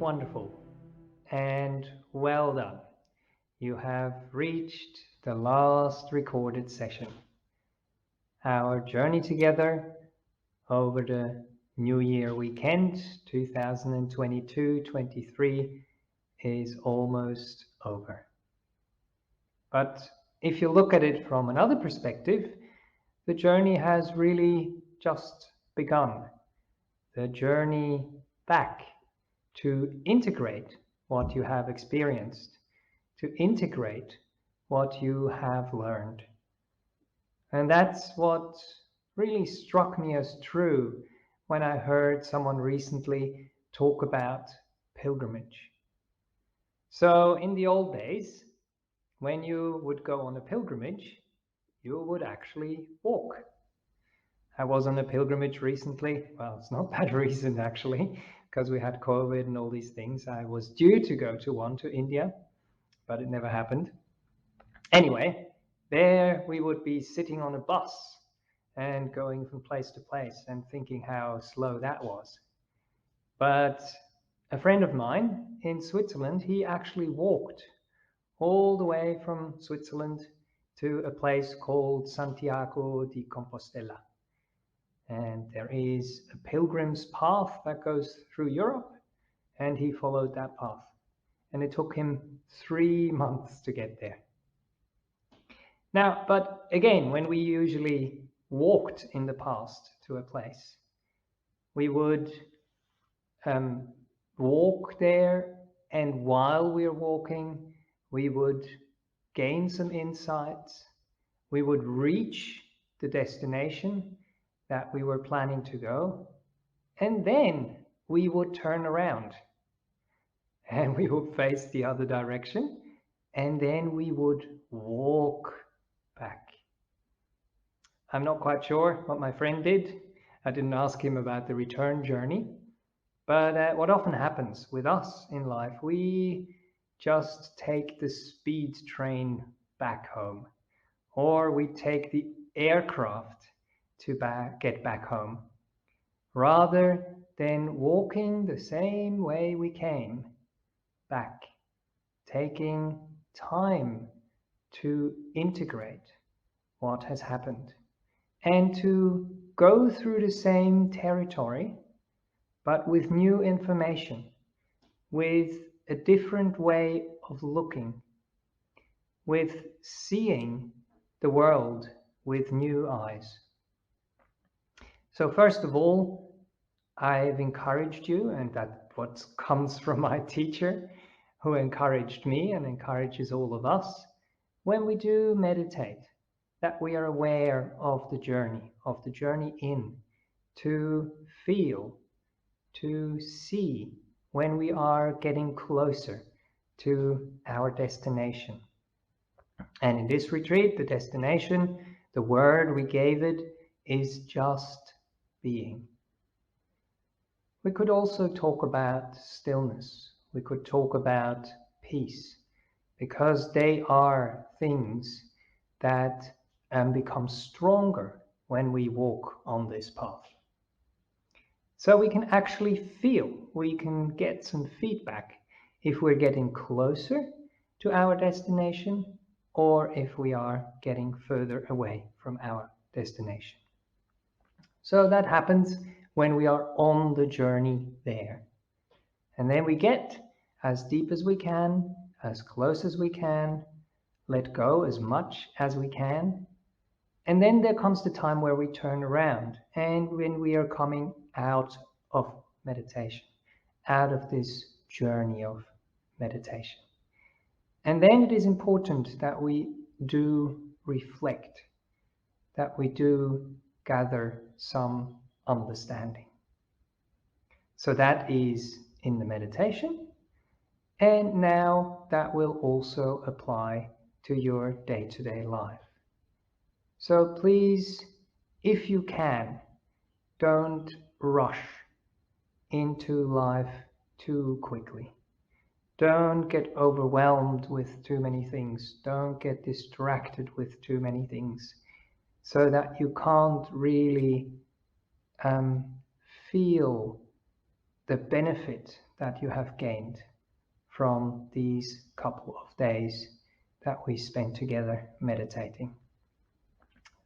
Wonderful and well done. You have reached the last recorded session. Our journey together over the New Year weekend 2022-23 is almost over. But if you look at it from another perspective, the journey has really just begun. The journey back to integrate what you have experienced, to integrate what you have learned. And that's what really struck me as true when I heard someone recently talk about pilgrimage. So in the old days, when you would go on a pilgrimage, you would actually walk. I was on a pilgrimage recently. Well, it's not that recent actually, because we had COVID and all these things. I was due to go to one to India, but it never happened. Anyway, there we would be sitting on a bus and going from place to place and thinking how slow that was. But a friend of mine in Switzerland, he actually walked all the way from Switzerland to a place called Santiago de Compostela. And there is a pilgrim's path that goes through Europe, and he followed that path. And it took him 3 months to get there. Now, but again, when we usually walked in the past to a place, we would walk there, and while we're walking, we would gain some insights. We would reach the destination that we were planning to go, and then we would turn around and we would face the other direction, and then we would walk back. I'm not quite sure what my friend did. I didn't ask him about the return journey, but what often happens with us in life, we just take the speed train back home, or we take the aircraft to get back home, rather than walking the same way we came back, taking time to integrate what has happened and to go through the same territory, but with new information, with a different way of looking, with seeing the world with new eyes. So first of all, I've encouraged you, and that's what comes from my teacher, who encouraged me and encourages all of us, when we do meditate, that we are aware of the journey in, to feel, to see when we are getting closer to our destination. And in this retreat, the destination, the word we gave it, is just being. We could also talk about stillness. We could talk about peace, because they are things that become stronger when we walk on this path. So we can actually feel, we can get some feedback if we're getting closer to our destination or if we are getting further away from our destination. So that happens when we are on the journey there. And then we get as deep as we can, as close as we can, let go as much as we can. And then there comes the time where we turn around, and when we are coming out of meditation, out of this journey of meditation. And then it is important that we do reflect, that we do gather some understanding. So that is in the meditation, and now that will also apply to your day-to-day life. So please, if you can, don't rush into life too quickly. Don't get overwhelmed with too many things. Don't get distracted with too many things, so that you can't really feel the benefit, that you have gained from these couple of days that we spent together meditating.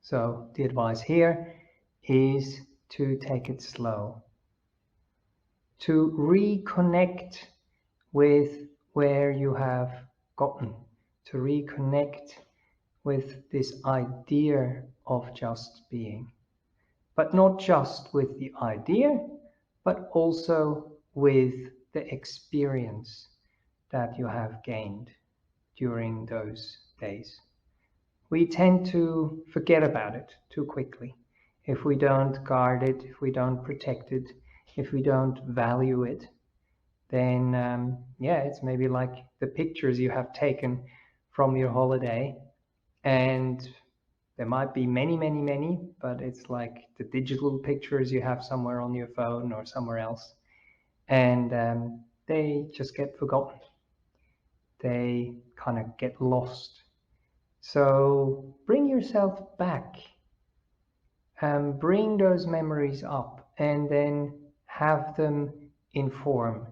So the advice here is to take it slow, to reconnect with where you have gotten, to reconnect with this idea of just being. But not just with the idea, but also with the experience that you have gained during those days. We tend to forget about it too quickly. If we don't guard it, if we don't protect it, if we don't value it, then it's maybe like the pictures you have taken from your holiday, and there might be many, but it's like the digital pictures you have somewhere on your phone or somewhere else, and they just get forgotten. They kind of get lost. So bring yourself back, bring those memories up, and then have them inform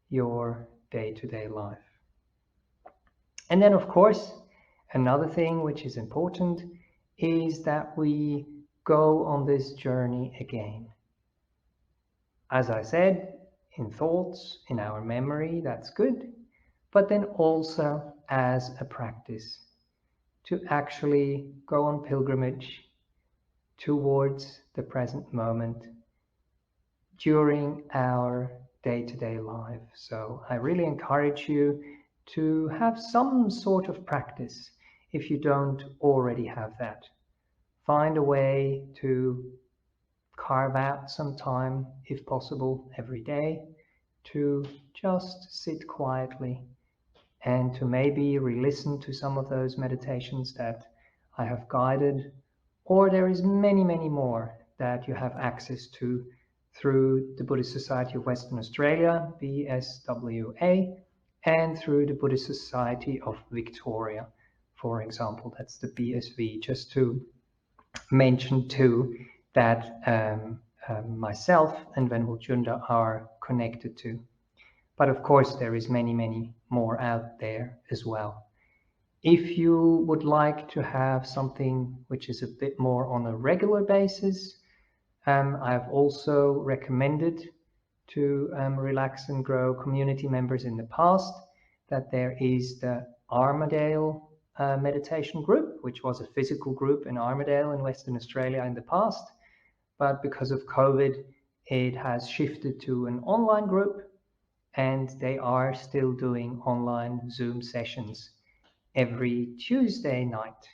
your day-to-day life. And then, of course, another thing which is important is that we go on this journey again. As I said, in thoughts, in our memory, that's good, but then also as a practice to actually go on pilgrimage towards the present moment during our day-to-day life. So I really encourage you to have some sort of practice if you don't already have that. Find a way to carve out some time, if possible, every day to just sit quietly and to maybe re-listen to some of those meditations that I have guided, or there is many more that you have access to through the Buddhist Society of Western Australia, BSWA, and through the Buddhist Society of Victoria, for example. That's the BSV, just to mention two that myself and Venerable Junda are connected to. But of course, there is many more out there as well. If you would like to have something which is a bit more on a regular basis, I've also recommended to Relax and Grow community members in the past that there is the Armadale Meditation Group, which was a physical group in Armadale in Western Australia in the past. But because of COVID, it has shifted to an online group, and they are still doing online Zoom sessions every Tuesday night.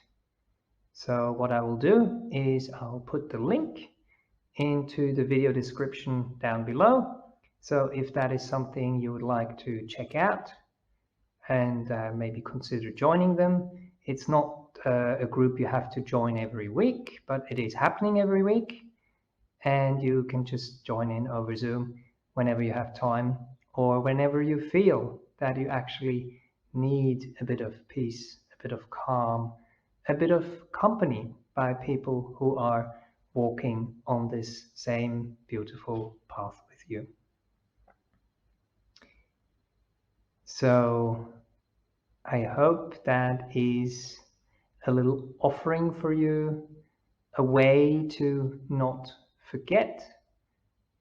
So what I will do is I'll put the link into the video description down below. So if that is something you would like to check out and maybe consider joining them, it's not a group you have to join every week, but it is happening every week, and you can just join in over Zoom whenever you have time or whenever you feel that you actually need a bit of peace, a bit of calm, a bit of company by people who are walking on this same beautiful path with you. So I hope that is a little offering for you, a way to not forget,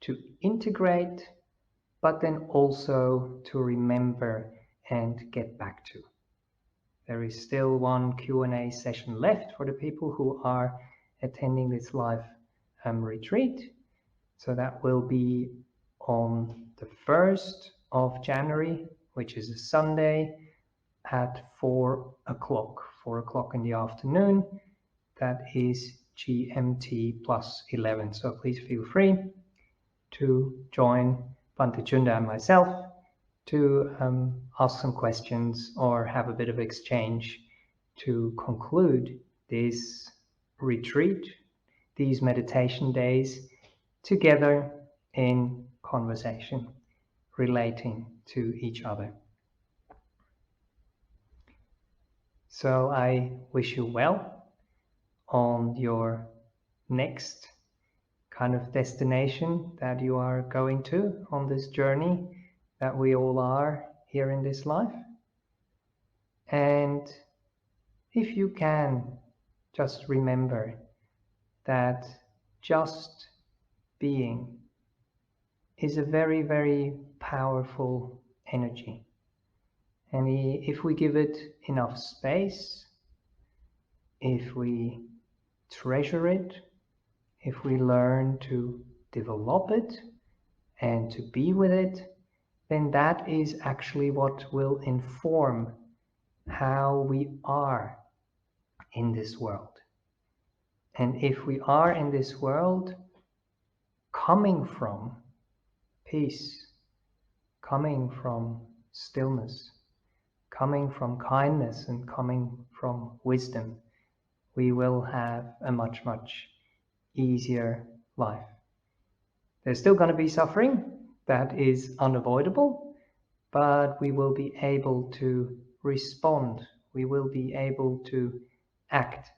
to integrate, but then also to remember and get back to. There is still one Q&A session left for the people who are attending this live retreat. So that will be on the 1st of January, which is a Sunday, at 4 o'clock in the afternoon. That is GMT plus 11. So please feel free to join Bhante Chunda and myself to ask some questions or have a bit of exchange to conclude this retreat, these meditation days, together in conversation, relating to each other. So I wish you well on your next kind of destination that you are going to on this journey that we all are here in this life. And if you can, just remember that just being is a very, very powerful energy. And if we give it enough space, if we treasure it, if we learn to develop it and to be with it, then that is actually what will inform how we are in this world. And if we are in this world coming from peace, coming from stillness, coming from kindness, and coming from wisdom, we will have a much, much easier life. There's still going to be suffering, that is unavoidable, but we will be able to respond, we will be able to act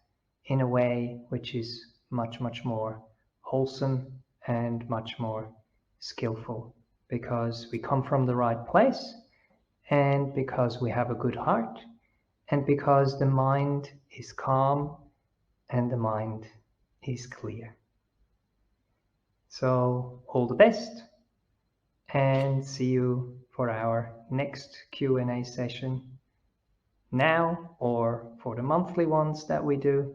in a way which is much, much more wholesome and much more skillful, because we come from the right place, and because we have a good heart, and because the mind is calm and the mind is clear. So all the best, and see you for our next Q&A session now, or for the monthly ones that we do,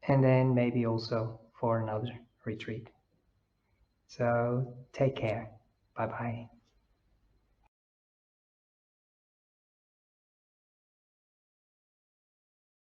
and then maybe also for another retreat. So take care. Bye-bye.